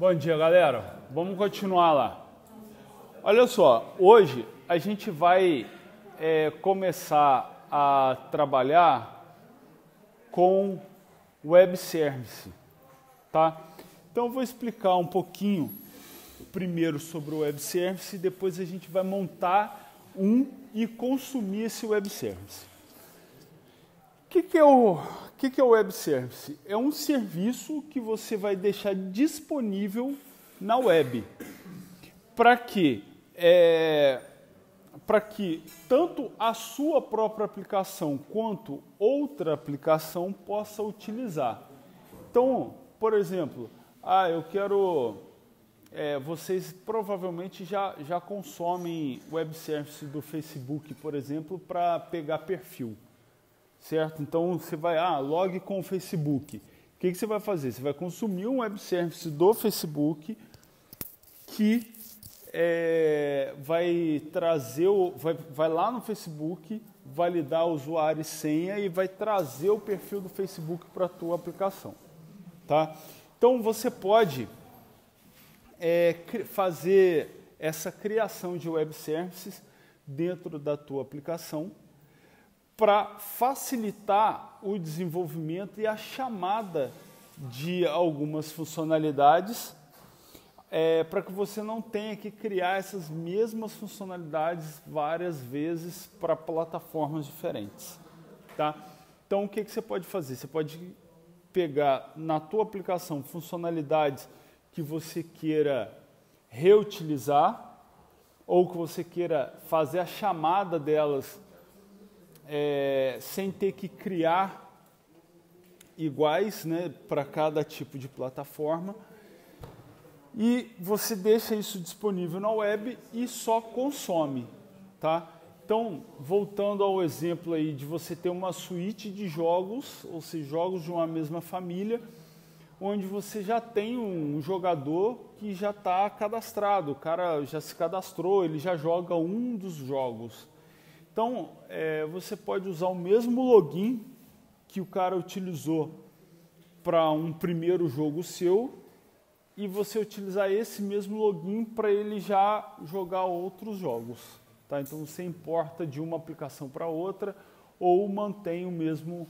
Bom dia, galera. Vamos continuar lá. Olha só, hoje a gente vai começar a trabalhar com web service, tá? Então eu vou explicar um pouquinho primeiro sobre o web service e depois a gente vai montar e consumir esse web service. O que é o web service? É um serviço que você vai deixar disponível na web para que tanto a sua própria aplicação quanto outra aplicação possa utilizar. Então, por exemplo, eu quero... vocês provavelmente já consomem web service do Facebook, por exemplo, para pegar perfil, certo? Então você vai, log com o Facebook. O que você vai fazer? Você vai consumir um web service do Facebook que vai trazer, vai lá no Facebook, validar usuário e senha e vai trazer o perfil do Facebook para a tua aplicação, tá? Então você pode fazer essa criação de web services dentro da tua aplicação para facilitar o desenvolvimento e a chamada de algumas funcionalidades, para que você não tenha que criar essas mesmas funcionalidades várias vezes para plataformas diferentes, tá? Então o que você pode fazer? Você pode pegar na tua aplicação funcionalidades que você queira reutilizar ou que você queira fazer a chamada delas sem ter que criar iguais, né, para cada tipo de plataforma, e você deixa isso disponível na web e só consome, tá? Então, voltando ao exemplo aí de você ter uma suíte de jogos, ou seja, jogos de uma mesma família, onde você já tem um jogador que já está cadastrado, o cara já se cadastrou, ele já joga um dos jogos. Então, você pode usar o mesmo login que o cara utilizou para um primeiro jogo seu e você utilizar esse mesmo login para ele já jogar outros jogos, tá? Então, você importa de uma aplicação para outra ou mantém o mesmo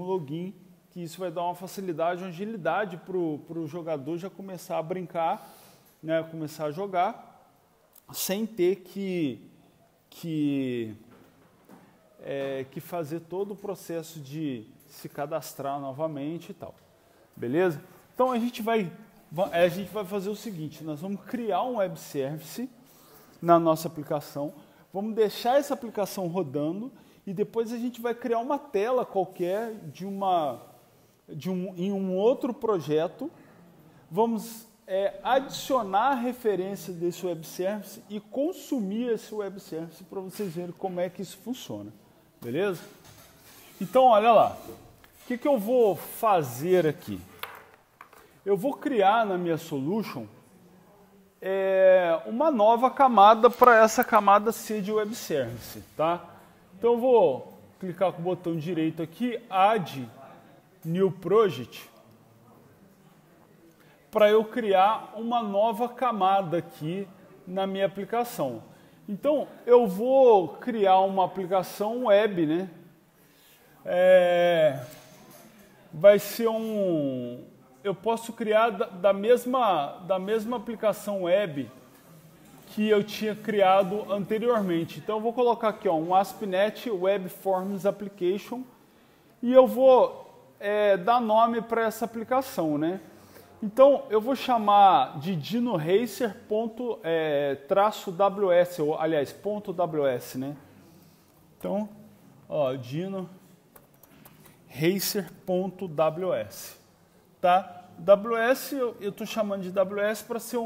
login, que isso vai dar uma facilidade, uma agilidade para o jogador já começar a brincar, né, começar a jogar, sem ter que fazer todo o processo de se cadastrar novamente e tal. Beleza? Então a gente vai fazer o seguinte, nós vamos criar um web service na nossa aplicação, vamos deixar essa aplicação rodando e depois a gente vai criar uma tela qualquer em um outro projeto, vamos adicionar a referência desse web service e consumir esse web service para vocês verem como é que isso funciona, beleza? Então, olha lá, o que eu vou fazer aqui? Eu vou criar na minha solution uma nova camada para essa camada ser de web service, tá? Então eu vou clicar com o botão direito aqui, Add New Project, para eu criar uma nova camada aqui na minha aplicação. Então, eu vou criar uma aplicação web, né? Vai ser eu posso criar da mesma aplicação web que eu tinha criado anteriormente. Então, eu vou colocar aqui um ASP.NET Web Forms Application e eu vou dar nome para essa aplicação, né? Então, eu vou chamar de DinoRacer.-ws, ou aliás, .ws, né? Então, DinoRacer.ws, tá? WS, eu estou chamando de WS para ser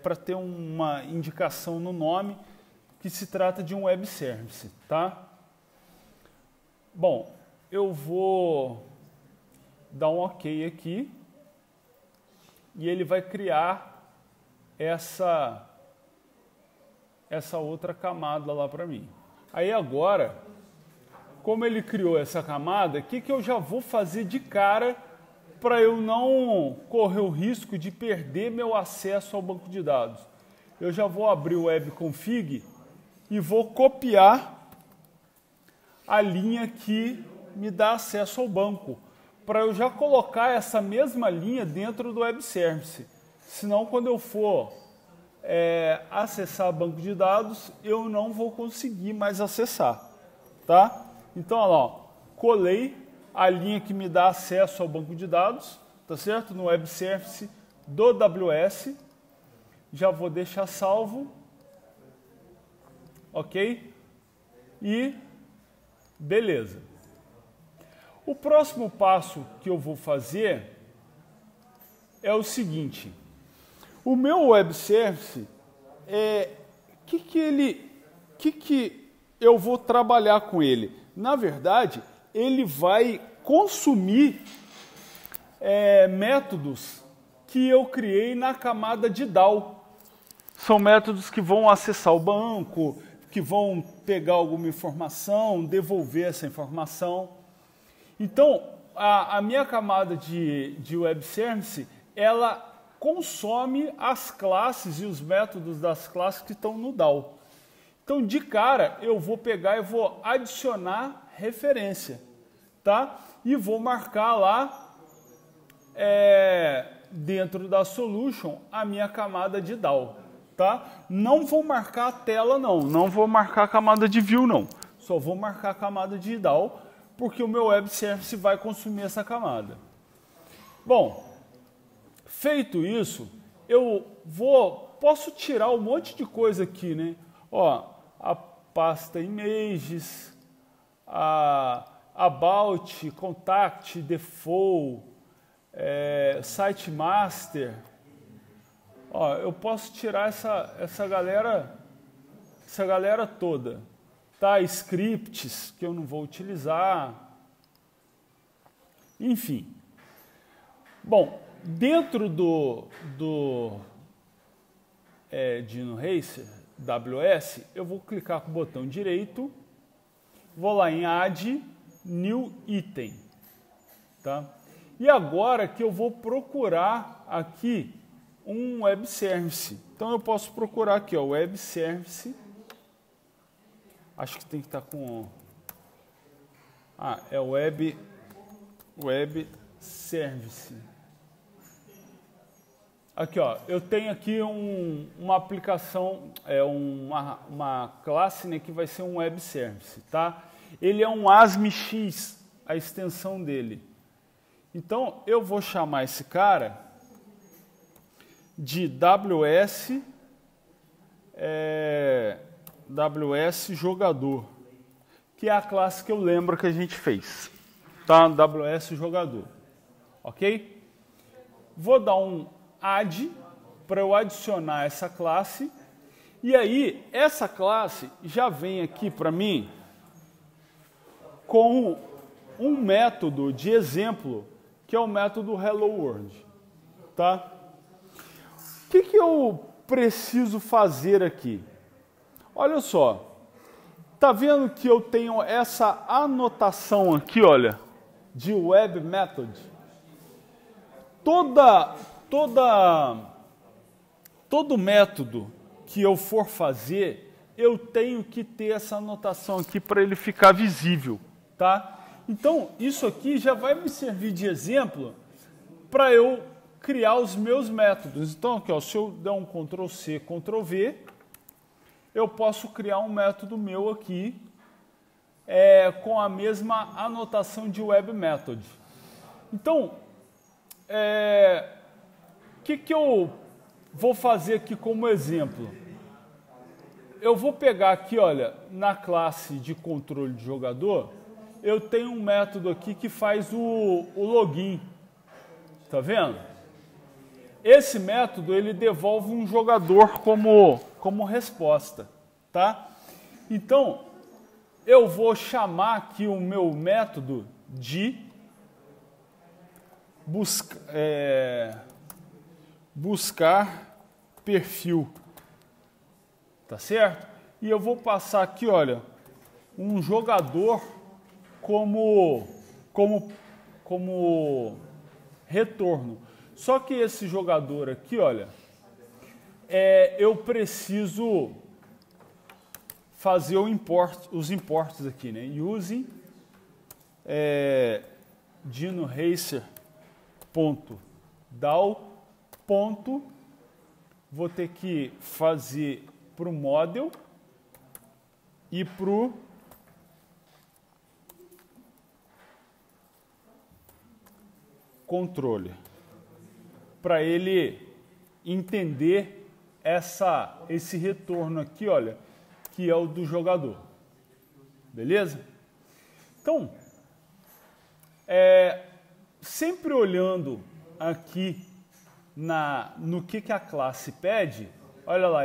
para ter uma indicação no nome que se trata de um web service, tá? Bom, eu vou dar um OK aqui e ele vai criar essa outra camada lá para mim. Aí agora, como ele criou essa camada, o que eu já vou fazer de cara para eu não correr o risco de perder meu acesso ao banco de dados. Eu já vou abrir o webconfig e vou copiar a linha que me dá acesso ao banco, para eu já colocar essa mesma linha dentro do web service. Senão, quando eu for acessar banco de dados, eu não vou conseguir mais acessar, tá? Então, olha lá, ó, colei a linha que me dá acesso ao banco de dados, tá certo? No web service do AWS, já vou deixar salvo, ok? E beleza. O próximo passo que eu vou fazer é o seguinte. O meu web service, que eu vou trabalhar com ele? Na verdade, ele vai consumir métodos que eu criei na camada de DAO. São métodos que vão acessar o banco, que vão pegar alguma informação, devolver essa informação. Então, a minha camada de web service, ela consome as classes e os métodos das classes que estão no DAO. Então, de cara, eu vou pegar e vou adicionar referência, tá? E vou marcar lá, dentro da solution, a minha camada de DAO, tá? Não vou marcar a tela, não vou marcar a camada de view, não. Só vou marcar a camada de DAO, porque o meu web service vai consumir essa camada. Bom, feito isso, eu posso tirar um monte de coisa aqui, né? Ó, a pasta images, a about, contact, default, site master. Ó, eu posso tirar essa galera toda. Tá, scripts que eu não vou utilizar, enfim. Bom, dentro do Dino Racer WS, eu vou clicar com o botão direito, vou lá em Add New Item, tá? E agora que eu vou procurar aqui um web service. Então eu posso procurar aqui, ó, web service. Acho que tem que estar com... é web service. Aqui, ó, eu tenho aqui uma aplicação, uma classe, né, que vai ser um web service, tá? Ele é um ASM-X, a extensão dele. Então, eu vou chamar esse cara de WS jogador, que é a classe que eu lembro que a gente fez, tá? WS jogador, ok? Vou dar um add para eu adicionar essa classe, e aí essa classe já vem aqui para mim com um método de exemplo, que é o método Hello World, tá? O que eu preciso fazer aqui? Olha só, tá vendo que eu tenho essa anotação aqui, olha, de web method? Todo método que eu for fazer, eu tenho que ter essa anotação aqui para ele ficar visível, tá? Então, isso aqui já vai me servir de exemplo para eu criar os meus métodos. Então, aqui, ó, se eu der um Ctrl+C, Ctrl+V, eu posso criar um método meu aqui com a mesma anotação de web method. Então, o que eu vou fazer aqui como exemplo? Eu vou pegar aqui, olha, na classe de controle de jogador, eu tenho um método aqui que faz o login. Tá vendo? Esse método, ele devolve um jogador como resposta, tá? Então, eu vou chamar aqui o meu método de buscar perfil, tá certo? E eu vou passar aqui, olha, um jogador como retorno. Só que esse jogador aqui, olha, eu preciso fazer os imports aqui, né? Using Dino Racer .dal. Vou ter que fazer para o model e para o controle, para ele entender esse retorno aqui, olha, que é o do jogador. Beleza? Então, sempre olhando aqui no que a classe pede, olha lá,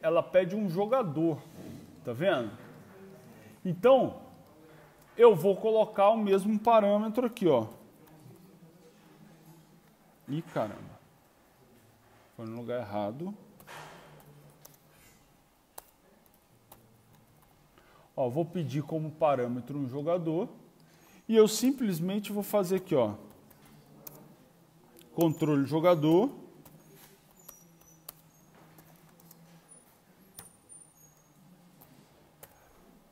ela pede um jogador, tá vendo? Então, eu vou colocar o mesmo parâmetro aqui, ó. Ih, caramba. Foi no lugar errado. Ó, vou pedir como parâmetro um jogador e eu simplesmente vou fazer aqui, ó, controle jogador,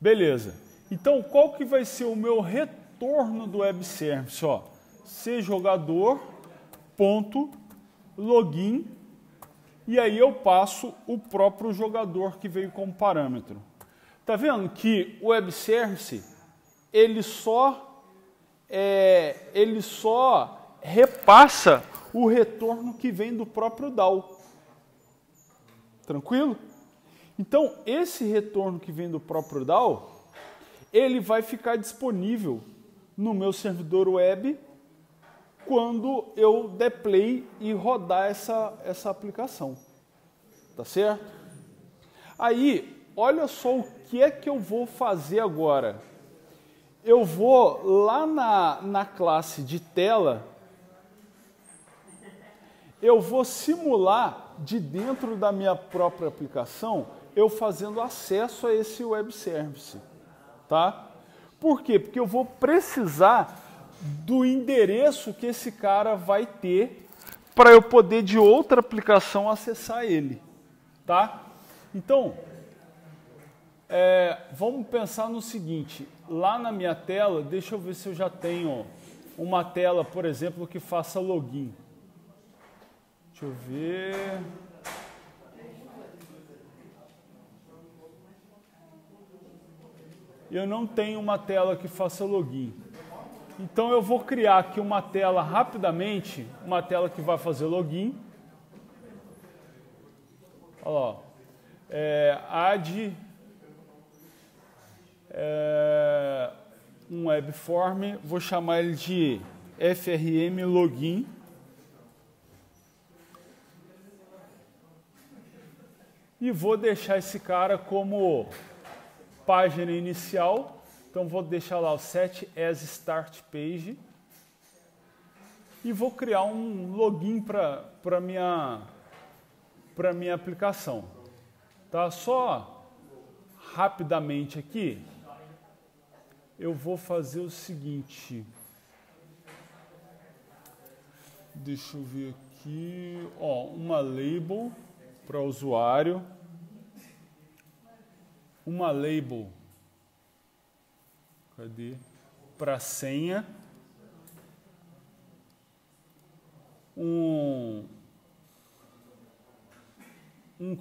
beleza. Então, qual que vai ser o meu retorno do web service? Ó, ser jogador ponto login, e aí eu passo o próprio jogador que veio como parâmetro. Tá vendo que o web service ele só repassa o retorno que vem do próprio DAO. Tranquilo? Então, esse retorno que vem do próprio DAO, ele vai ficar disponível no meu servidor web quando eu der play e rodar essa aplicação. Tá certo? Aí, olha só o que é que eu vou fazer agora. Eu vou lá na classe de tela, eu vou simular de dentro da minha própria aplicação, eu fazendo acesso a esse web service. Tá? Por quê? Porque eu vou precisar do endereço que esse cara vai ter para eu poder de outra aplicação acessar ele, tá? Então, vamos pensar no seguinte, lá na minha tela, deixa eu ver se eu já tenho uma tela, por exemplo, que faça login. Deixa eu ver. Eu não tenho uma tela que faça login. Então eu vou criar aqui uma tela rapidamente, uma tela que vai fazer login. Olha lá, add um webform, vou chamar ele de FRM login. E vou deixar esse cara como página inicial. Então, vou deixar lá o set as start page e vou criar um login para minha aplicação. Tá? Só rapidamente aqui, eu vou fazer o seguinte. Deixa eu ver aqui. Ó, uma label para usuário. Uma label. Cadê? Para senha. Um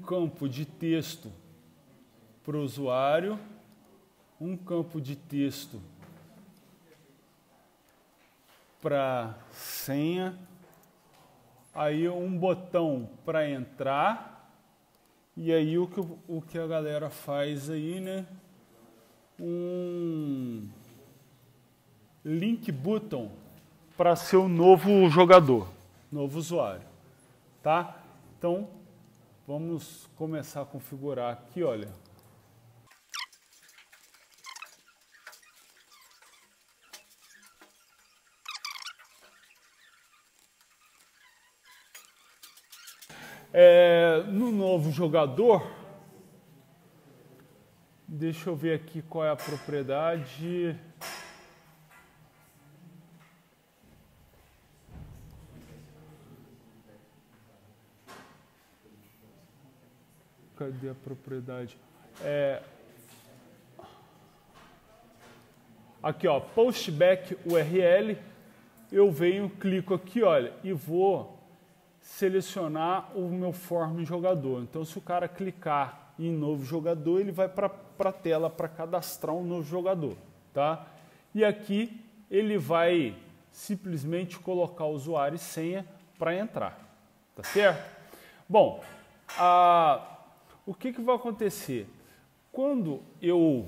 campo de texto para o usuário. Um campo de texto para senha. Aí um botão para entrar. E aí o que a galera faz aí, né? Um link button para ser o novo jogador, novo usuário, tá? Então, vamos começar a configurar aqui, olha. No novo jogador, deixa eu ver aqui qual é a propriedade. Cadê a propriedade? Aqui, ó, postback URL. Eu venho, clico aqui, olha, e vou selecionar o meu form jogador. Então, se o cara clicar em novo jogador, ele vai para a tela para cadastrar um novo jogador, tá? E aqui ele vai simplesmente colocar usuário e senha para entrar, tá certo? Bom, o que vai acontecer? Quando eu...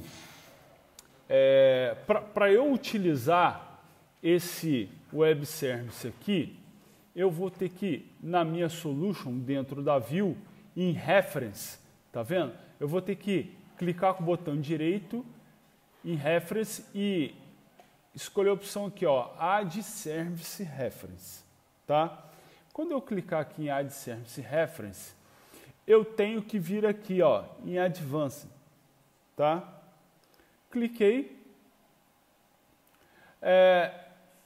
para eu utilizar esse web service aqui, eu vou ter que ir na minha solution, dentro da view, em reference, tá vendo? Eu vou ter que clicar com o botão direito em reference e escolher a opção aqui, ó, add service reference, tá? Quando eu clicar aqui em add service reference, eu tenho que vir aqui, ó, em advanced, tá? Cliquei.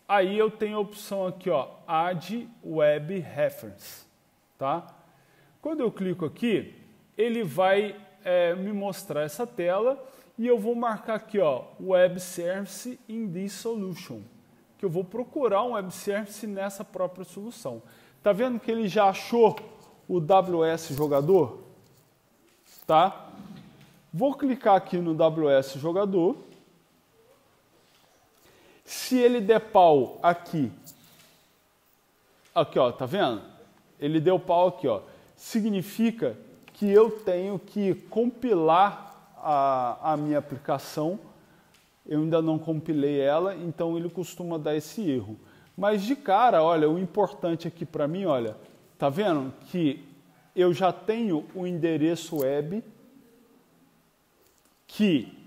Aí eu tenho a opção aqui, ó, Add Web Reference, tá? Quando eu clico aqui, ele vai me mostrar essa tela e eu vou marcar aqui, ó, Web Service in this solution, que eu vou procurar um Web Service nessa própria solução. Tá vendo que ele já achou o WS jogador? Tá? Vou clicar aqui no WS jogador. Se ele der pau aqui, ó, tá vendo? Ele deu pau aqui, ó. Significa que eu tenho que compilar a minha aplicação. Eu ainda não compilei ela, então ele costuma dar esse erro. Mas de cara, olha, o importante aqui para mim, olha, tá vendo que eu já tenho o endereço web que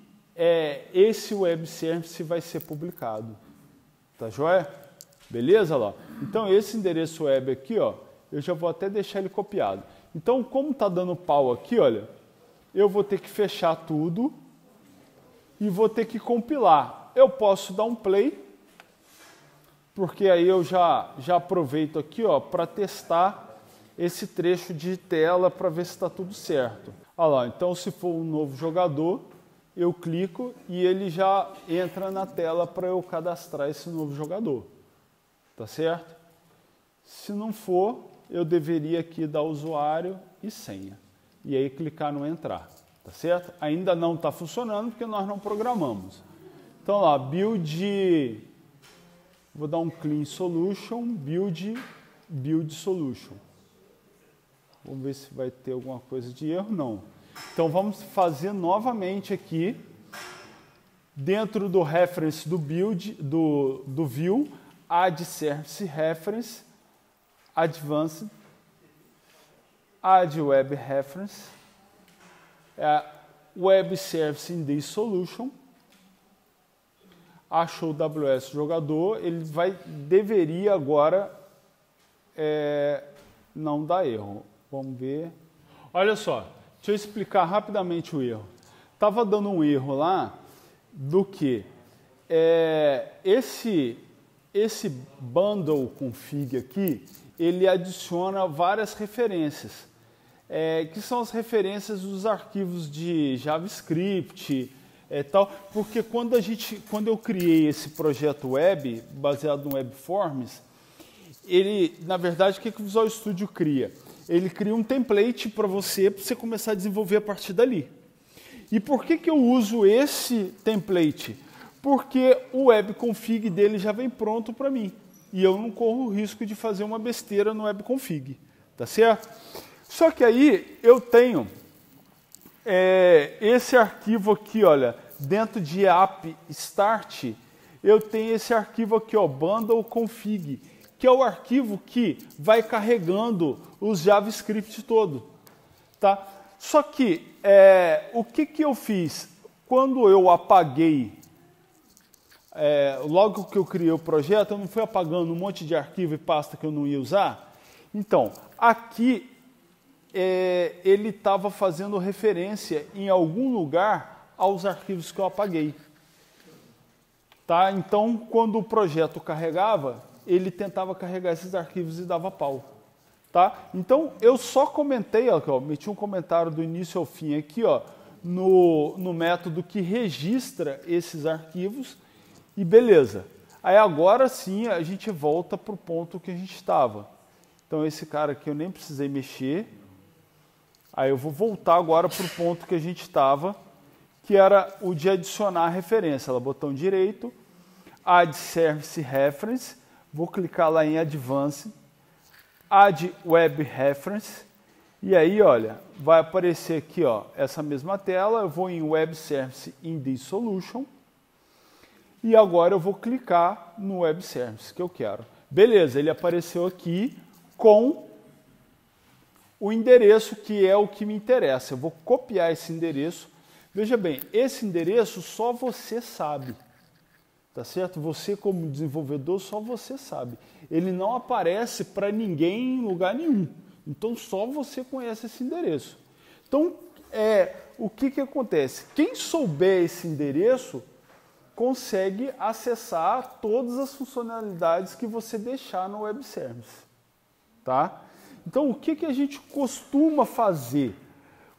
esse web service vai ser publicado. Tá joia? Beleza lá? Então esse endereço web aqui, ó, eu já vou até deixar ele copiado. Então, como tá dando pau aqui, olha, eu vou ter que fechar tudo e vou ter que compilar. Eu posso dar um play, porque aí eu já aproveito aqui, ó, para testar esse trecho de tela para ver se está tudo certo. Olha lá, então se for um novo jogador, eu clico e ele já entra na tela para eu cadastrar esse novo jogador. Tá certo? Se não for, eu deveria aqui dar usuário e senha. E aí clicar no entrar. Tá certo? Ainda não está funcionando porque nós não programamos. Então lá, build, vou dar um clean solution, build solution. Vamos ver se vai ter alguma coisa de erro. Não. Então vamos fazer novamente aqui, dentro do reference do build, do view, add service reference, advanced, add web reference, web service in this solution, achou o WS jogador, ele deveria agora não dar erro. Vamos ver. Olha só. Deixa eu explicar rapidamente o erro. Estava dando um erro lá do que esse bundle config aqui, ele adiciona várias referências, que são as referências dos arquivos de JavaScript, tal, porque quando eu criei esse projeto web, baseado no WebForms, na verdade, o que o Visual Studio cria? Ele cria um template para você começar a desenvolver a partir dali. E por que eu uso esse template? Porque o webconfig dele já vem pronto para mim. E eu não corro o risco de fazer uma besteira no webconfig. Tá certo? Só que aí eu tenho esse arquivo aqui, olha, dentro de app start, eu tenho esse arquivo aqui, ó, bundle config, que é o arquivo que vai carregando os JavaScript todo, tá? Só que o que eu fiz? Quando eu apaguei, logo que eu criei o projeto, eu não fui apagando um monte de arquivo e pasta que eu não ia usar? Então, aqui ele estava fazendo referência em algum lugar aos arquivos que eu apaguei. Tá? Então, quando o projeto carregava, ele tentava carregar esses arquivos e dava pau. Tá? Então, eu só comentei, ó, meti um comentário do início ao fim aqui, ó, no método que registra esses arquivos e beleza. Aí agora sim a gente volta para o ponto que a gente estava. Então esse cara aqui eu nem precisei mexer. Aí eu vou voltar agora para o ponto que a gente estava, que era o de adicionar referência. Ela, botão direito, Add Service Reference, vou clicar lá em Advanced, Add Web Reference, e aí, olha, vai aparecer aqui, ó, essa mesma tela, eu vou em Web Service in this Solution, e agora eu vou clicar no Web Service que eu quero. Beleza, ele apareceu aqui com o endereço que é o que me interessa. Eu vou copiar esse endereço. Veja bem, esse endereço só você sabe. Tá certo? Você como desenvolvedor, só você sabe. Ele não aparece para ninguém em lugar nenhum. Então só você conhece esse endereço. Então, o que acontece? Quem souber esse endereço consegue acessar todas as funcionalidades que você deixar no Web Service. Tá? Então, o que a gente costuma fazer?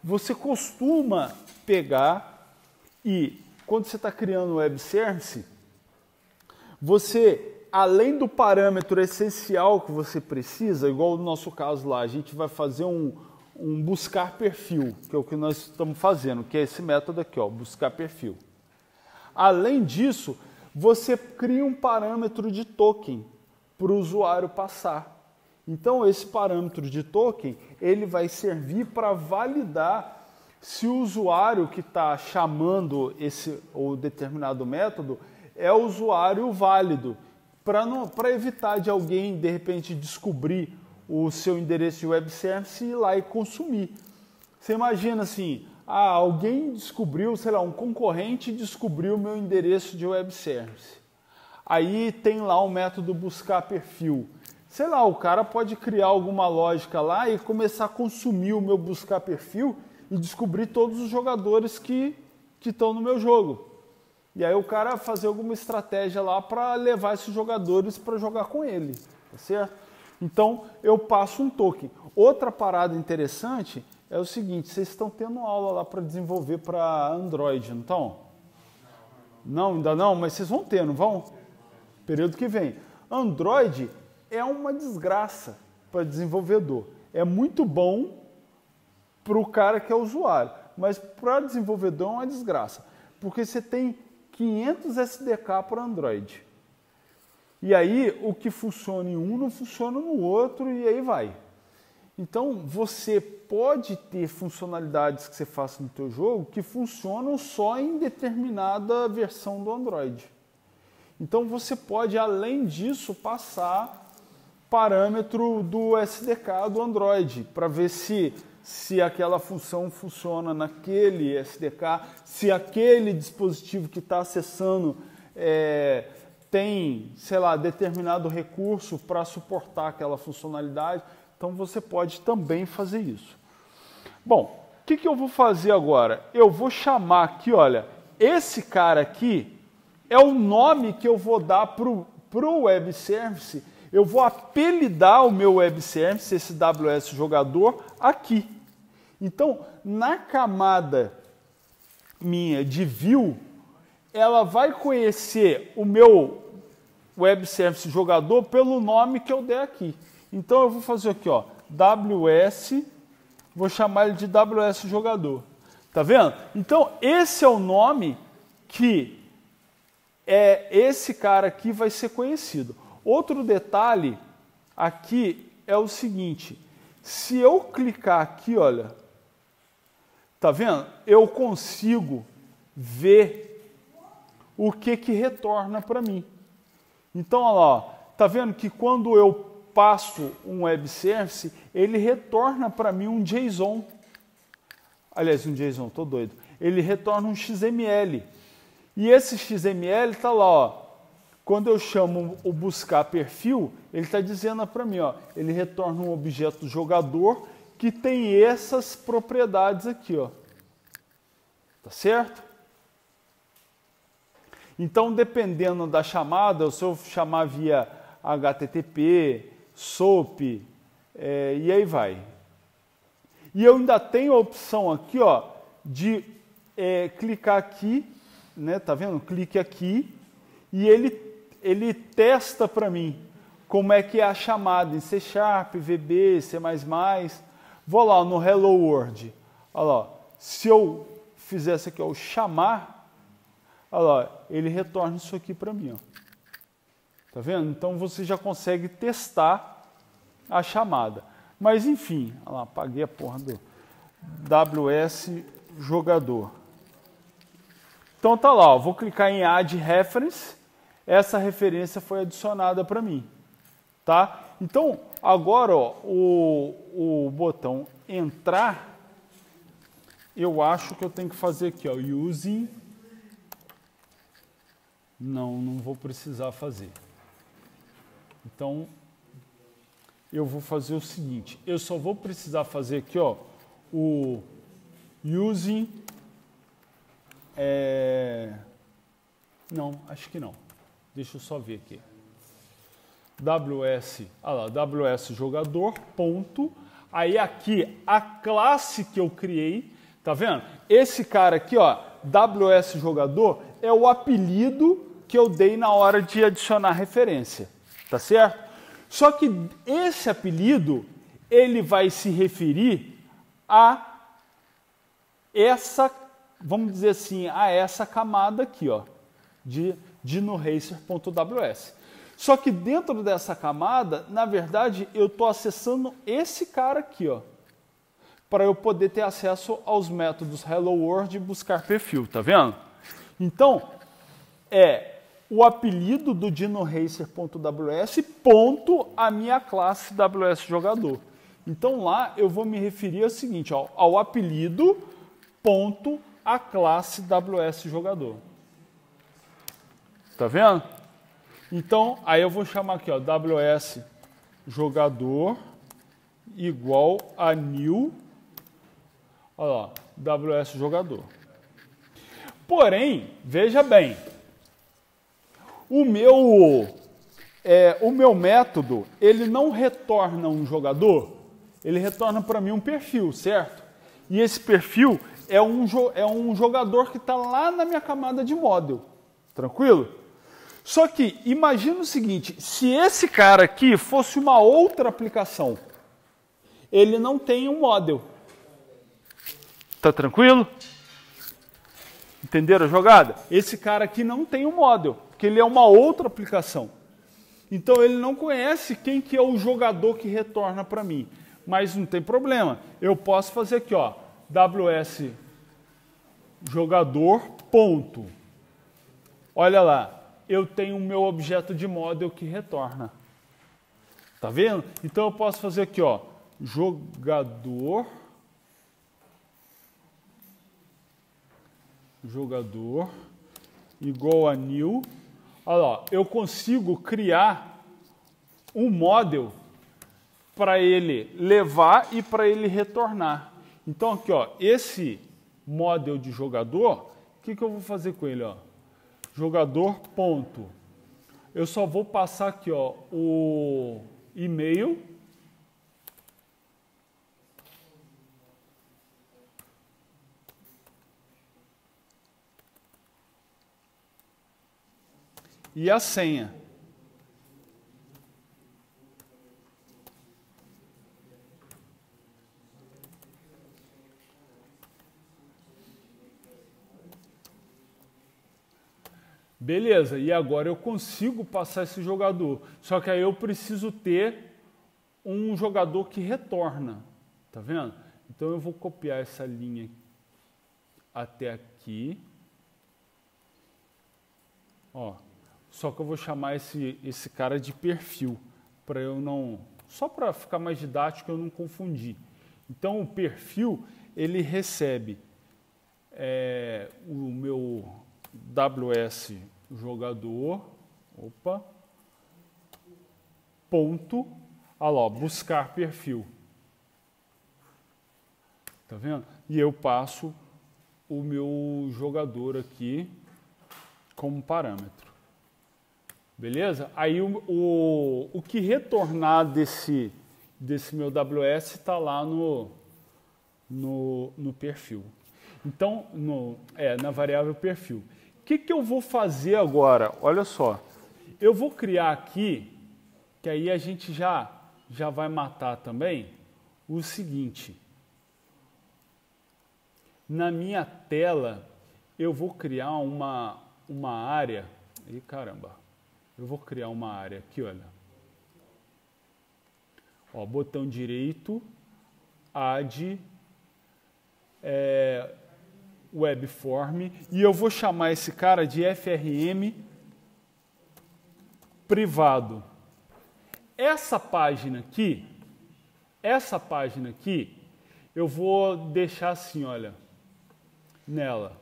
Você costuma pegar e, quando você está criando o Web Service, você, além do parâmetro essencial que você precisa, igual no nosso caso lá, a gente vai fazer um buscar perfil, que é o que nós estamos fazendo, que é esse método aqui, ó, buscar perfil. Além disso, você cria um parâmetro de token para o usuário passar. Então, esse parâmetro de token, ele vai servir para validar se o usuário que está chamando esse ou determinado método é o usuário válido, para evitar de alguém, de repente, descobrir o seu endereço de web service e ir lá e consumir. Você imagina assim, alguém descobriu, sei lá, um concorrente descobriu o meu endereço de web service. Aí tem lá o método buscar perfil. Sei lá, o cara pode criar alguma lógica lá e começar a consumir o meu buscar perfil e descobrir todos os jogadores que estão no meu jogo. E aí o cara fazer alguma estratégia lá para levar esses jogadores para jogar com ele, tá certo? Então eu passo um token. Outra parada interessante é o seguinte, vocês estão tendo aula lá para desenvolver para Android, não estão? Não, ainda não, mas vocês vão ter, não vão? Período que vem. Android é uma desgraça para desenvolvedor. É muito bom para o cara que é usuário, mas para desenvolvedor é uma desgraça, porque você tem 500 SDK para Android. E aí o que funciona em um não funciona no outro e aí vai. Então você pode ter funcionalidades que você faça no teu jogo que funcionam só em determinada versão do Android. Então você pode, além disso, passar parâmetro do SDK do Android para ver se aquela função funciona naquele SDK, se aquele dispositivo que está acessando tem, sei lá, determinado recurso para suportar aquela funcionalidade. Então você pode também fazer isso. Bom, o que eu vou fazer agora? Eu vou chamar aqui, olha, esse cara aqui é o nome que eu vou dar para o Web Service. Eu vou apelidar o meu Web Service, esse WS jogador, aqui. Então, na camada minha de view, ela vai conhecer o meu Web Service jogador pelo nome que eu der aqui. Então, eu vou fazer aqui, ó, WS, vou chamar ele de WS jogador. Tá vendo? Então, esse é o nome que esse cara aqui vai ser conhecido. Outro detalhe aqui é o seguinte, se eu clicar aqui, olha, tá vendo? Eu consigo ver o que retorna para mim. Então, olha lá, tá vendo que quando eu passo um web service, ele retorna para mim um JSON. Aliás, um JSON, tô doido. Ele retorna um XML. E esse XML tá lá, ó. Quando eu chamo o buscar perfil, ele está dizendo para mim, ó, ele retorna um objeto jogador que tem essas propriedades aqui, ó. Tá certo? Então, dependendo da chamada, se eu chamar via HTTP, SOAP, e aí vai. E eu ainda tenho a opção aqui, ó, de clicar aqui, né? Tá vendo? Clique aqui e ele testa para mim como é que é a chamada em C#, VB, C++. Vou lá no Hello World. Olha lá, se eu fizesse aqui, ó, o chamar, olha lá, ele retorna isso aqui para mim, ó. Tá vendo? Então você já consegue testar a chamada. Mas enfim, olha lá, apaguei a porra do WS jogador. Então tá lá, ó, vou clicar em Add Reference, essa referência foi adicionada para mim, tá? Então agora, ó, o botão entrar, eu acho que eu tenho que fazer aqui, ó, using. Não vou precisar fazer. Então eu vou fazer o seguinte, eu só vou precisar fazer aqui, ó, o using, não, acho que não. Deixa eu só ver aqui. WS jogador, ponto. Aí aqui, a classe que eu criei, tá vendo? Esse cara aqui, ó, WS jogador, é o apelido que eu dei na hora de adicionar referência, tá certo? Só que esse apelido, ele vai se referir a essa, vamos dizer assim, a essa camada aqui, ó, de dinoracer.ws. Só que dentro dessa camada, na verdade, eu estou acessando esse cara aqui, ó, para eu poder ter acesso aos métodos Hello World e buscar perfil, tá vendo? Então, o apelido do dinoracer.ws ponto a minha classe WS jogador. Então lá eu vou me referir ao seguinte, ó, ao apelido ponto a classe WS jogador. Tá vendo? Então aí eu vou chamar aqui, ó, WS jogador igual a new, olha lá, WS jogador. Porém, veja bem, o meu método, ele não retorna um jogador, ele retorna para mim um perfil, certo? E esse perfil é um jogador que está lá na minha camada de model, tranquilo? Só que imagina o seguinte, se esse cara aqui fosse uma outra aplicação, ele não tem um model. Tá tranquilo? Entenderam a jogada? Esse cara aqui não tem um model, porque ele é uma outra aplicação. Então ele não conhece quem que é o jogador que retorna para mim. Mas não tem problema. Eu posso fazer aqui, ó, WS jogador ponto. Olha lá, eu tenho o meu objeto de model que retorna. Tá vendo? Então eu posso fazer aqui, ó, jogador igual a new. Olha lá, eu consigo criar um model para ele levar e para ele retornar. Então aqui, ó, esse model de jogador, o que eu vou fazer com ele, ó? Jogador ponto. Eu só vou passar aqui, ó, o e-mail. E a senha. Beleza, e agora eu consigo passar esse jogador. Só que aí eu preciso ter um jogador que retorna. Tá vendo? Então eu vou copiar essa linha até aqui. Ó. Só que eu vou chamar esse cara de perfil, para eu não... Só para ficar mais didático, eu não confundir. Então, o perfil, ele recebe o meu WS jogador, ponto, olha lá, buscar perfil. Tá vendo? E eu passo o meu jogador aqui como parâmetro. Beleza? Aí o que retornar desse desse meu WS está lá no perfil. Então, na variável perfil. O que eu vou fazer agora? Olha só. Eu vou criar aqui, que aí a gente já vai matar também, o seguinte. Na minha tela, eu vou criar uma área. Ih, caramba. Eu vou criar uma área aqui, olha. Ó, botão direito, add webform, e eu vou chamar esse cara de FRM privado. Essa página aqui, eu vou deixar assim, olha, nela.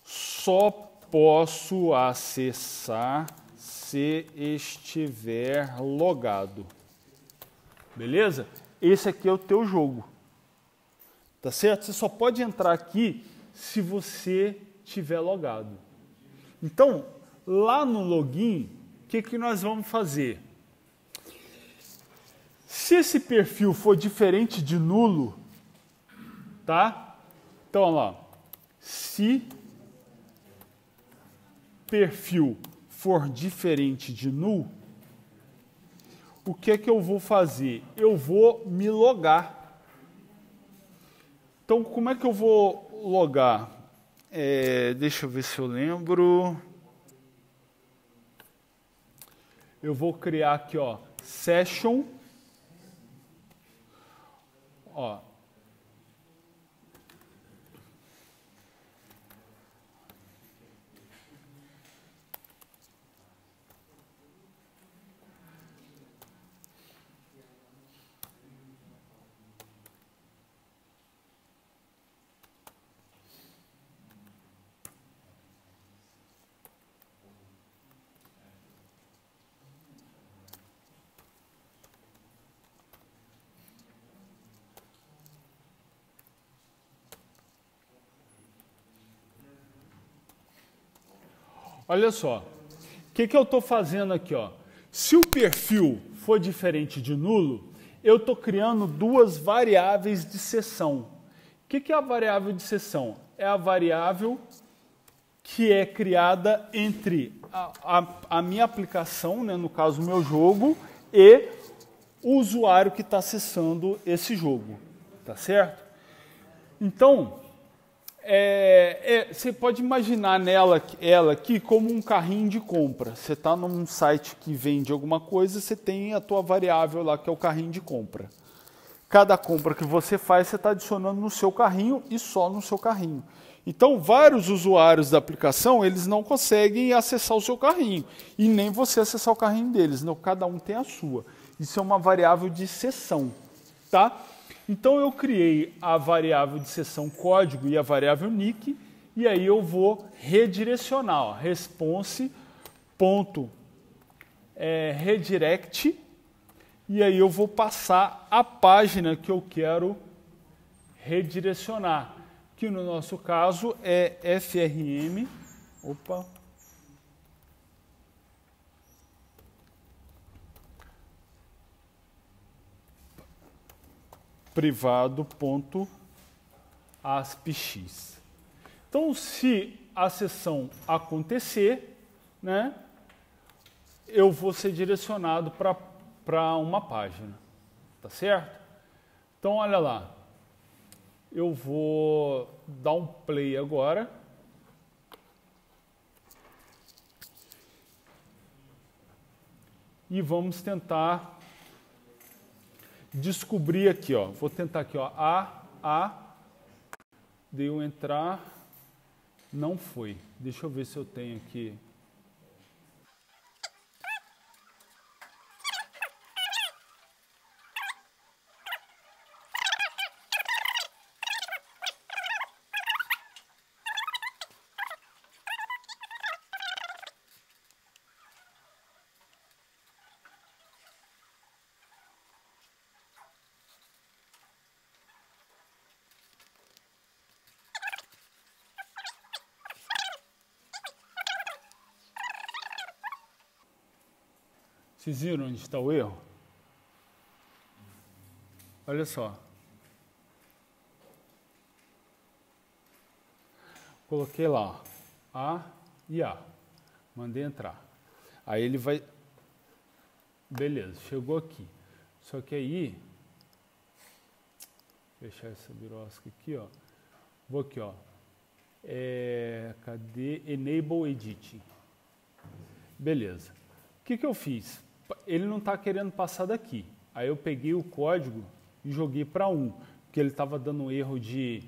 Só posso acessar se estiver logado. Beleza? Esse aqui é o teu jogo. Tá certo? Você só pode entrar aqui se você tiver logado. Então, lá no login, o que nós vamos fazer? Se esse perfil for diferente de nulo, tá? Então, olha lá. Se perfil for diferente de null, o que eu vou fazer? Eu vou me logar. Então, como é que eu vou logar? Deixa eu ver se eu lembro. Eu vou criar aqui, ó, session. Ó. Olha só, o que eu estou fazendo aqui? Ó? Se o perfil for diferente de nulo, eu estou criando duas variáveis de seção. O que é a variável de seção? É a variável que é criada entre a minha aplicação, né, no caso o meu jogo, e o usuário que está acessando esse jogo. Tá certo? Então, você pode imaginar ela aqui como um carrinho de compra. Você está num site que vende alguma coisa, você tem a tua variável lá, que é o carrinho de compra. Cada compra que você faz, você está adicionando no seu carrinho e só no seu carrinho. Então, vários usuários da aplicação, eles não conseguem acessar o seu carrinho. E nem você acessar o carrinho deles. Não, cada um tem a sua. Isso é uma variável de seção. Tá? Então, eu criei a variável de seção código e a variável nick, e aí eu vou redirecionar, ó, response.redirect, e aí eu vou passar a página que eu quero redirecionar, que no nosso caso é FRM, privado.aspx. Então, se a sessão acontecer, né, eu vou ser direcionado para uma página, tá certo? Então, olha lá, eu vou dar um play agora. E vamos tentar descobrir aqui, ó. Vou tentar aqui, ó. Dei um entrar, não foi. Deixa eu ver se eu tenho aqui. Vocês viram onde está o erro? olha só. Coloquei lá, ó, A e A. Mandei entrar. Aí ele vai... Beleza, chegou aqui. Só que aí... Fechar essa birosca aqui, ó. Vou aqui, ó. Cadê? Enable Editing. Beleza. O que eu fiz? Ele não está querendo passar daqui. Aí eu peguei o código e joguei para 1, porque ele estava dando um erro de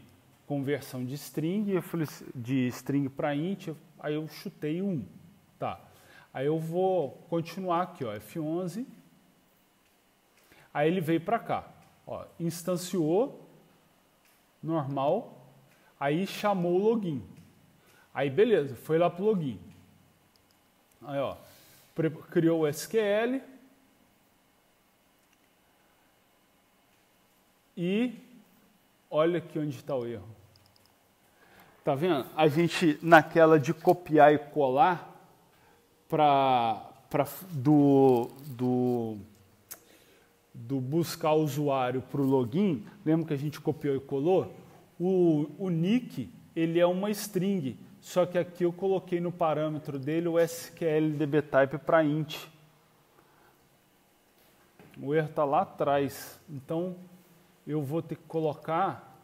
conversão de string, eu falei de string para int, aí eu chutei 1. Tá. Aí eu vou continuar aqui, ó, F11. Aí ele veio para cá, ó, instanciou, normal, aí chamou o login. Aí beleza, foi lá para o login. Aí, ó, criou o SQL e olha aqui onde está o erro. Tá vendo? A gente, naquela de copiar e colar do buscar o usuário para o login, lembra que a gente copiou e colou? O nick, ele é uma string, só que aqui eu coloquei no parâmetro dele o SQLDBType para int. O erro está lá atrás, então eu vou ter que colocar...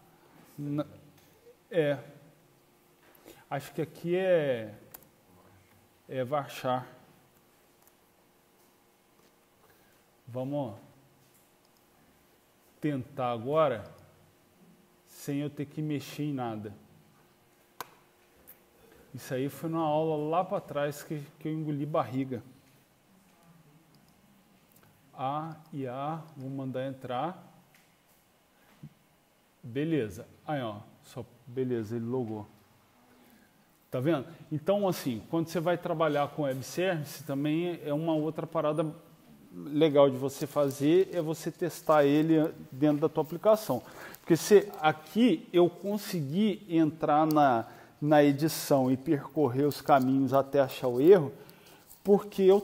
acho que aqui é varchar. Vamos tentar agora, sem eu ter que mexer em nada. Isso aí foi numa aula lá para trás que eu engoli barriga. A e A, vou mandar entrar. Beleza. Aí, ó, beleza, ele logou. Tá vendo? Então, assim, quando você vai trabalhar com web service, também é uma outra parada legal de você fazer, é você testar ele dentro da tua aplicação. Porque aqui eu consegui entrar na edição e percorrer os caminhos até achar o erro, porque eu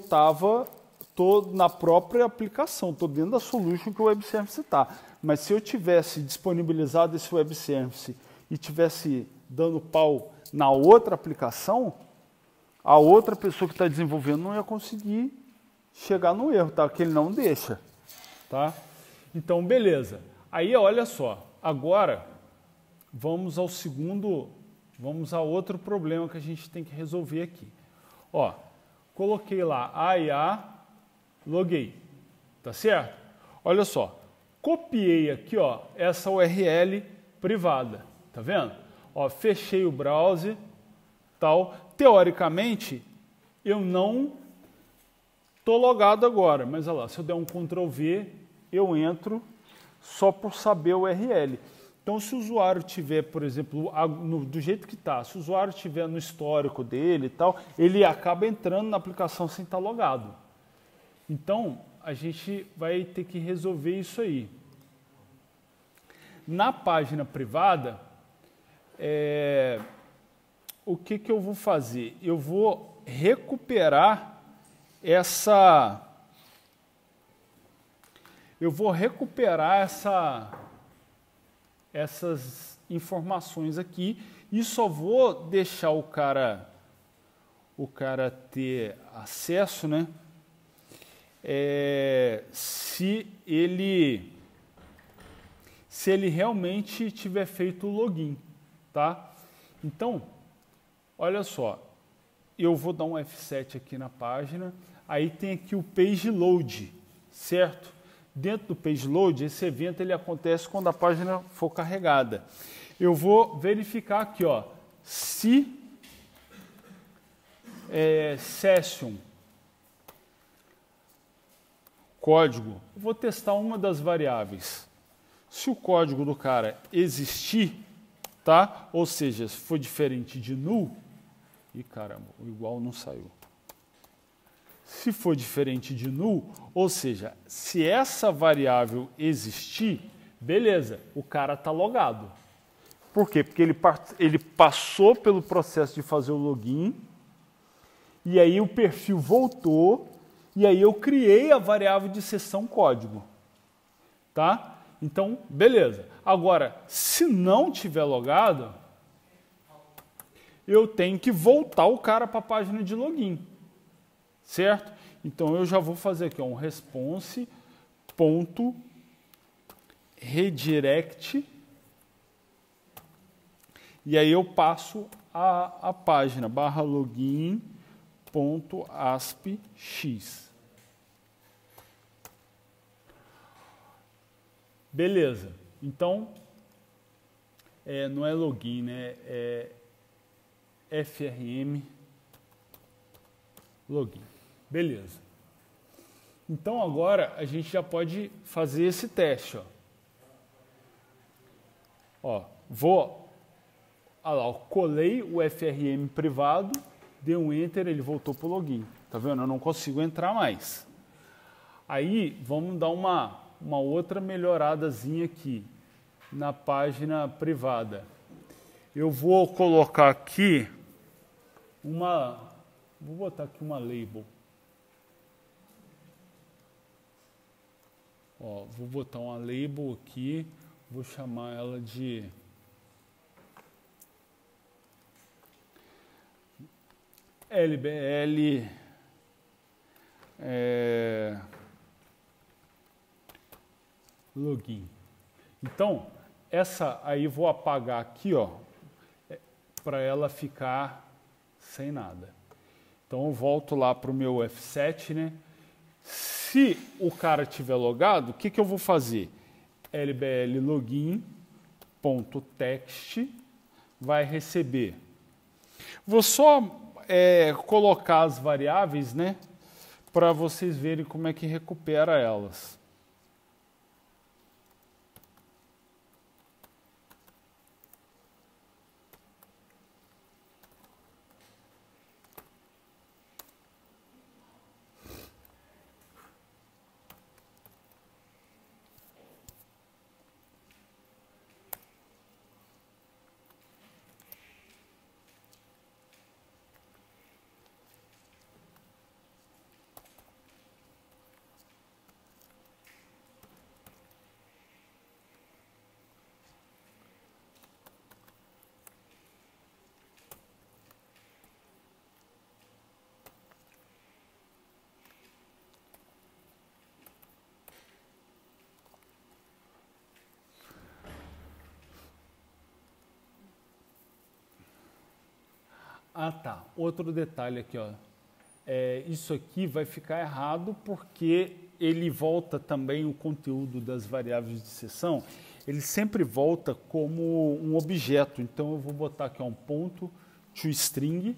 tô na própria aplicação, estou dentro da solution que o web service está. Mas se eu tivesse disponibilizado esse web service e tivesse dando pau na outra aplicação, a outra pessoa que está desenvolvendo não ia conseguir chegar no erro, tá? Que ele não deixa, tá? Então, beleza. Aí, olha só, agora vamos a outro problema que a gente tem que resolver aqui. Ó, coloquei lá A e A, loguei, tá certo? Olha só, copiei aqui, ó, essa URL privada, tá vendo? Ó, fechei o browser, tal. Teoricamente, eu não estou logado agora, mas olha lá, se eu der um Ctrl V, eu entro só por saber o URL. Então, se o usuário tiver, por exemplo, do jeito que está, se o usuário tiver no histórico dele e tal, ele acaba entrando na aplicação sem estar logado. Então, a gente vai ter que resolver isso aí. Na página privada, o que eu vou fazer? Eu vou recuperar essas informações aqui e só vou deixar o cara ter acesso, né? Se ele realmente tiver feito o login, tá? Então, olha só, eu vou dar um F7 aqui na página, aí tem aqui o page load, certo? Dentro do page load, esse evento ele acontece quando a página for carregada. Eu vou verificar aqui, ó, se session código, eu vou testar uma das variáveis. Se o código do cara existir, tá? Ou seja, se for diferente de null, e caramba, o igual não saiu. Se for diferente de null, ou seja, se essa variável existir, beleza, o cara está logado. Por quê? Porque ele passou pelo processo de fazer o login, e aí o perfil voltou, e aí eu criei a variável de sessão código. Tá? Então, beleza. Agora, se não tiver logado, eu tenho que voltar o cara para a página de login, certo? Então, eu já vou fazer aqui um response.redirect e aí eu passo a página /login.aspx. Beleza. Então, não é login, né? É FRM login. Beleza. Então, agora a gente já pode fazer esse teste. Ó, colei o FRM privado, dei um Enter, ele voltou para o login. Tá vendo? Eu não consigo entrar mais. Aí, vamos dar uma outra melhoradazinha aqui na página privada. Eu vou colocar aqui vou botar aqui uma label. Ó, vou botar uma label aqui, vou chamar ela de LBL login. Então, essa aí vou apagar aqui, ó, para ela ficar sem nada. Então, eu volto lá para o meu F7, né? Se o cara tiver logado, o que eu vou fazer? LBL login.text vai receber. Vou só colocar as variáveis, né? Para vocês verem como é que recupera elas. Ah, tá. Outro detalhe aqui, ó. Isso aqui vai ficar errado porque ele volta também o conteúdo das variáveis de seção. Ele sempre volta como um objeto. Então, eu vou botar aqui um ponto toString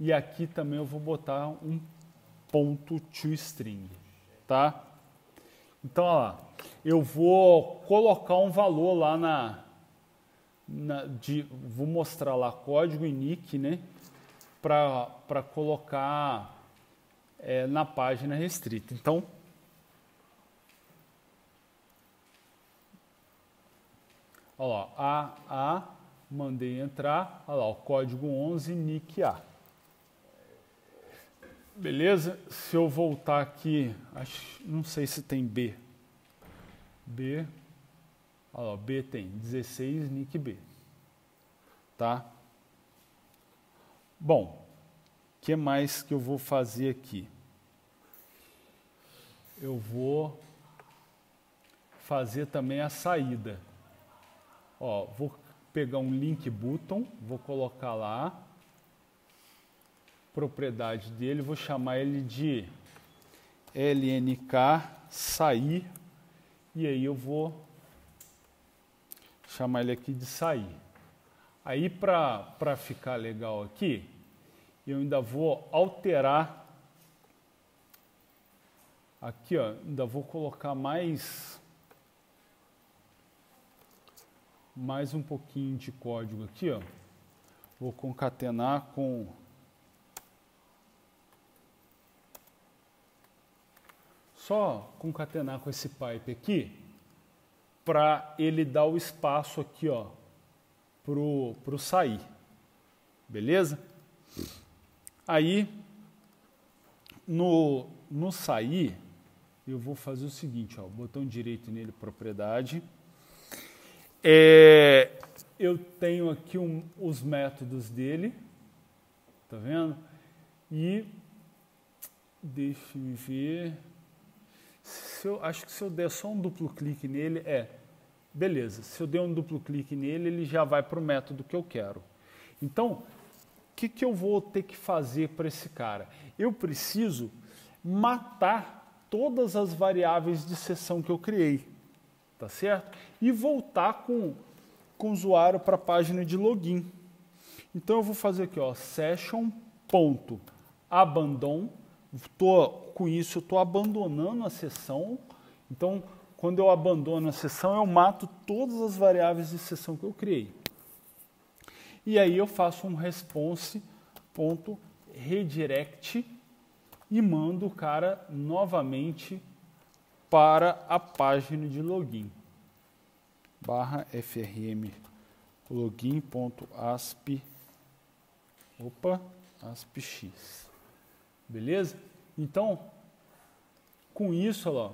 e aqui também eu vou botar um ponto toString, tá? Então, olha lá. Eu vou colocar um valor lá vou mostrar lá código e nick, né, para colocar na página restrita. Então, olha lá, mandei entrar, olha lá, o código 11, nick A. Beleza? Se eu voltar aqui, não sei se tem B. Olha lá, B tem 16, nick B. Tá? Bom, o que mais que eu vou fazer aqui? Eu vou fazer também a saída. Ó, vou pegar um link button, vou colocar lá, propriedade dele, vou chamar ele de lnk sair, e aí eu vou chamar ele aqui de sair. Aí, para ficar legal aqui, eu ainda vou alterar aqui, ó, ainda vou colocar mais um pouquinho de código aqui, ó. Vou concatenar com só concatenar com esse pipe aqui para ele dar o espaço aqui, ó, pro sair. Beleza? Aí no sair eu vou fazer o seguinte, ó, botão direito nele, propriedade. Eu tenho aqui os métodos dele, tá vendo? E deixa-me ver. Acho que se eu der só um duplo clique nele, beleza. Se eu der um duplo clique nele, ele já vai para o método que eu quero. Então, o que eu vou ter que fazer para esse cara? Eu preciso matar todas as variáveis de sessão que eu criei, tá certo? E voltar com o usuário para a página de login. Então eu vou fazer aqui, ó, session.abandon. Com isso eu estou abandonando a sessão. Então, quando eu abandono a sessão, eu mato todas as variáveis de sessão que eu criei. E aí eu faço um response.redirect e mando o cara novamente para a página de login. /frm login.asp aspx. Beleza? Então, com isso, ó,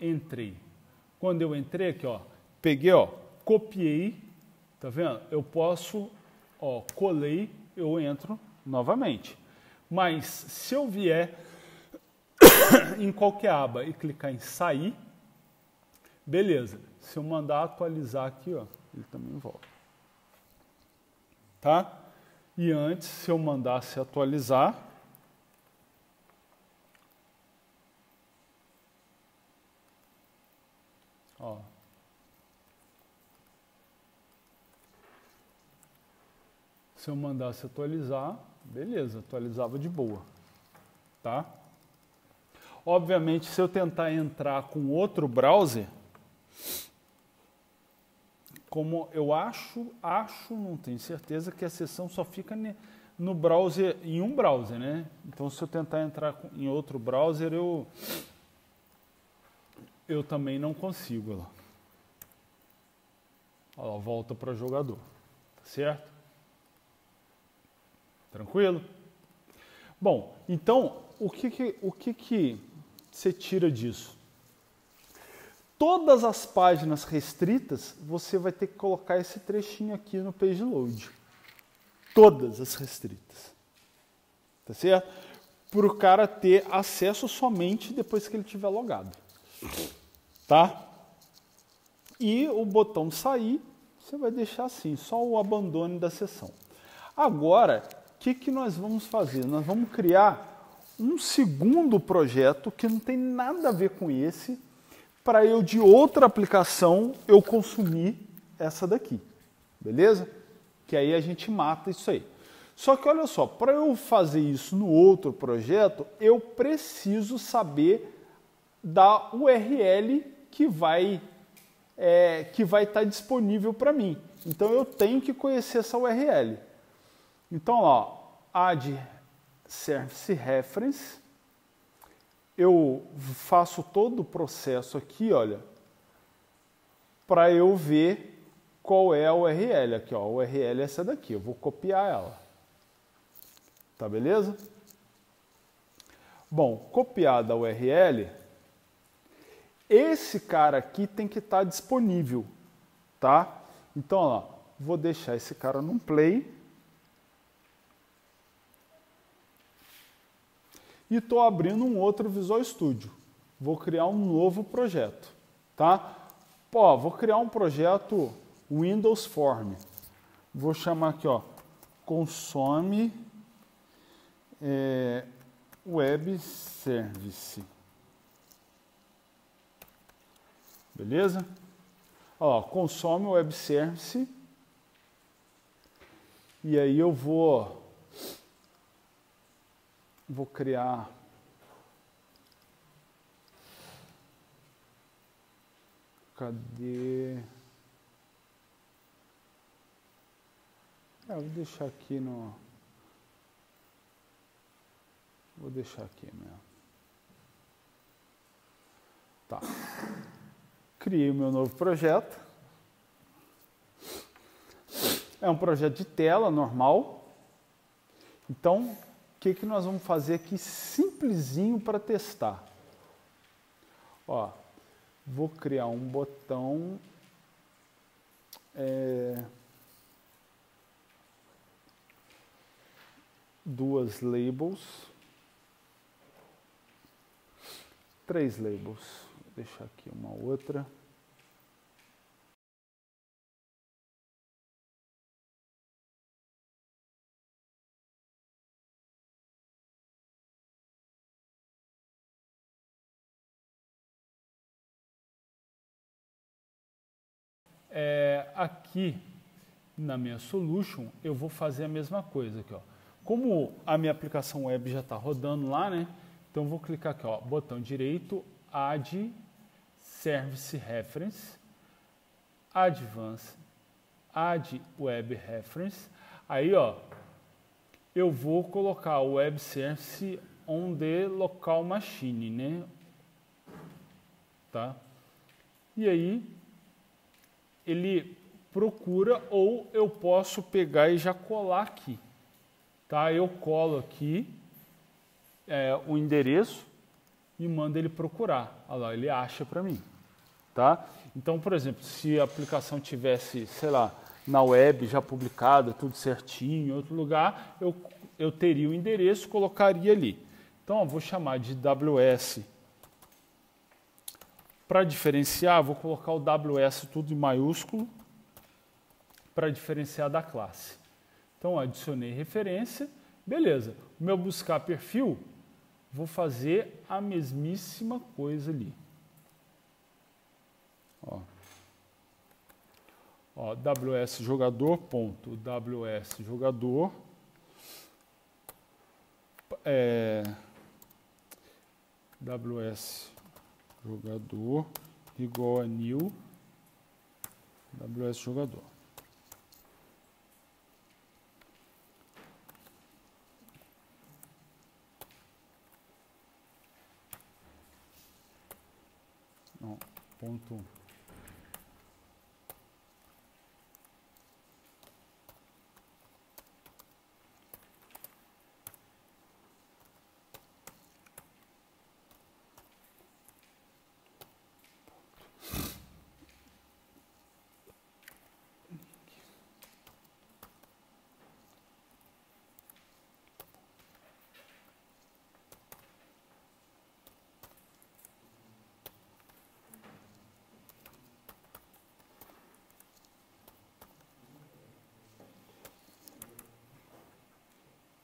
entrei. Quando eu entrei aqui, ó, peguei, ó, copiei, tá vendo? Eu posso, ó, colei, eu entro novamente. Mas se eu vier em qualquer aba e clicar em sair, beleza. Se eu mandar atualizar aqui, ó, ele também volta. Tá? E antes, se eu mandasse atualizar, ó, se eu mandasse atualizar, beleza, atualizava de boa, tá? Obviamente, se eu tentar entrar com outro browser, como eu acho, não tenho certeza que a sessão só fica no browser, em um browser, né? Então, se eu tentar entrar em outro browser, eu também não consigo. Ó, volta para jogador, tá certo? Tranquilo? Bom, então, o que você tira disso? Todas as páginas restritas, você vai ter que colocar esse trechinho aqui no page load. Todas as restritas. Tá certo? Para o cara ter acesso somente depois que ele tiver logado. Tá? E o botão sair, você vai deixar assim, só o abandono da sessão. Agora, o que nós vamos fazer? Nós vamos criar um segundo projeto que não tem nada a ver com esse, para eu, de outra aplicação, eu consumir essa daqui. Beleza? Que aí a gente mata isso aí. Só que olha só, para eu fazer isso no outro projeto, eu preciso saber da URL que vai estar disponível para mim. Então eu tenho que conhecer essa URL. Então, ó, add service reference. Eu faço todo o processo aqui, olha, para eu ver qual é a URL. Aqui, ó, a URL é essa daqui. Eu vou copiar ela. Tá beleza? Bom, copiada a URL, esse cara aqui tem que estar disponível, tá? Então, ó, vou deixar esse cara num play. E estou abrindo um outro Visual Studio. Vou criar um novo projeto, tá? Pô, vou criar um projeto Windows Form. Vou chamar aqui, ó, consome web service. Beleza? Ó, consome web service. E aí eu vou criar cadê? Vou deixar aqui no vou deixar aqui mesmo. Tá. Criei o meu novo projeto. É um projeto de tela normal. Então, o que nós vamos fazer aqui simplesinho para testar? Ó, vou criar um botão. Duas labels. 3 labels. Vou deixar aqui uma outra. Aqui na minha solution eu vou fazer a mesma coisa aqui, ó. Como a minha aplicação web já está rodando lá, né? Então eu vou clicar aqui, ó, botão direito, Add Service Reference, Advanced, Add Web Reference. Aí, ó, eu vou colocar o Web Service on the local machine, né? Tá? E aí ele procura, ou eu posso pegar e já colar aqui. Tá? Eu colo aqui o endereço e mando ele procurar. Olha lá, ele acha para mim. Tá? Então, por exemplo, se a aplicação tivesse, sei lá, na web já publicada, tudo certinho, em outro lugar, eu teria o endereço, colocaria ali. Então, eu vou chamar de WS. Para diferenciar, vou colocar o WS tudo em maiúsculo, para diferenciar da classe. Então, adicionei referência, beleza. O meu buscar perfil, vou fazer a mesmíssima coisa ali. Ó, WS jogador, ponto, WS jogador, WS jogador igual a new WS jogador. Não, ponto.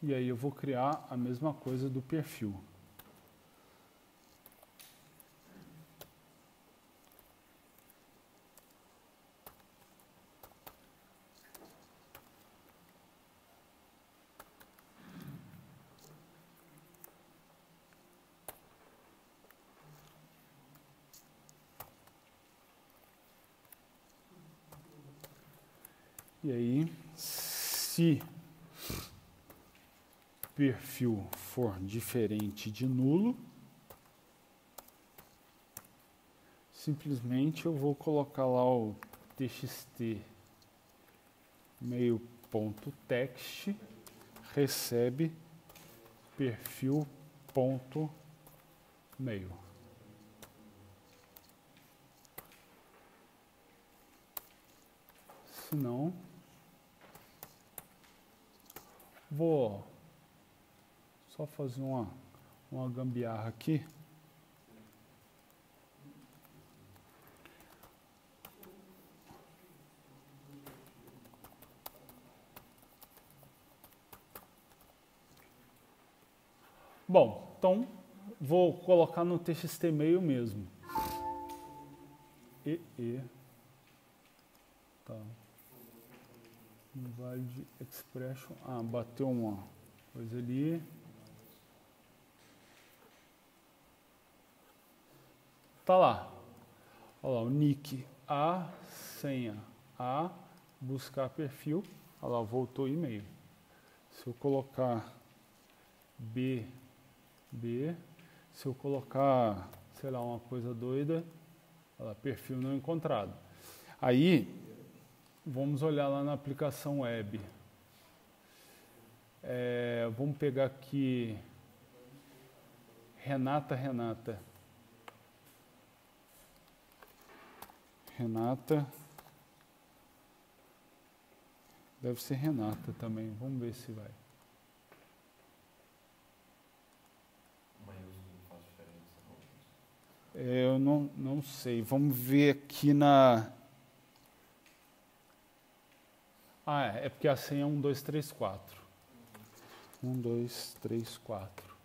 E aí eu vou criar a mesma coisa do perfil. E aí, se perfil for diferente de nulo, simplesmente eu vou colocar lá o txt mail.text recebe perfil.mail. Se não, vou só fazer uma gambiarra aqui. Bom, então vou colocar no txt mail mesmo. Tá. Invalid expression. Ah, bateu uma coisa ali. Tá lá. Olha lá, o nick A, senha A, buscar perfil. Olha lá, voltou e-mail. Se eu colocar B, se eu colocar, sei lá, uma coisa doida, olha lá, perfil não encontrado. Aí, Vamos olhar lá na aplicação web. Vamos pegar aqui Renata. Deve ser Renata também. Vamos ver se vai. Eu não sei. Vamos ver aqui na... é porque a senha é 1, 2, 3, 4. 1, 2, 3, 4.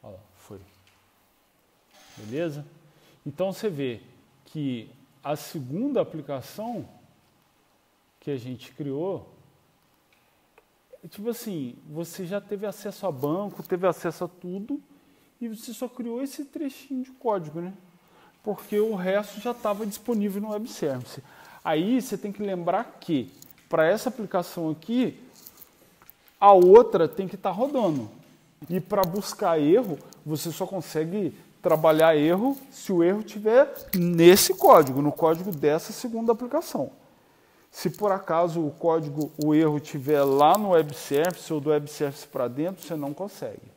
Olha lá, foi. Beleza? Então você vê que a segunda aplicação que a gente criou, tipo assim, você já teve acesso a banco, teve acesso a tudo, e você só criou esse trechinho de código, né? Porque o resto já estava disponível no web service. Aí você tem que lembrar que, para essa aplicação aqui, a outra tem que estar rodando. E para buscar erro, você só consegue trabalhar erro se o erro estiver nesse código, no código dessa segunda aplicação. Se por acaso o erro estiver lá no web service ou do web service para dentro, você não consegue.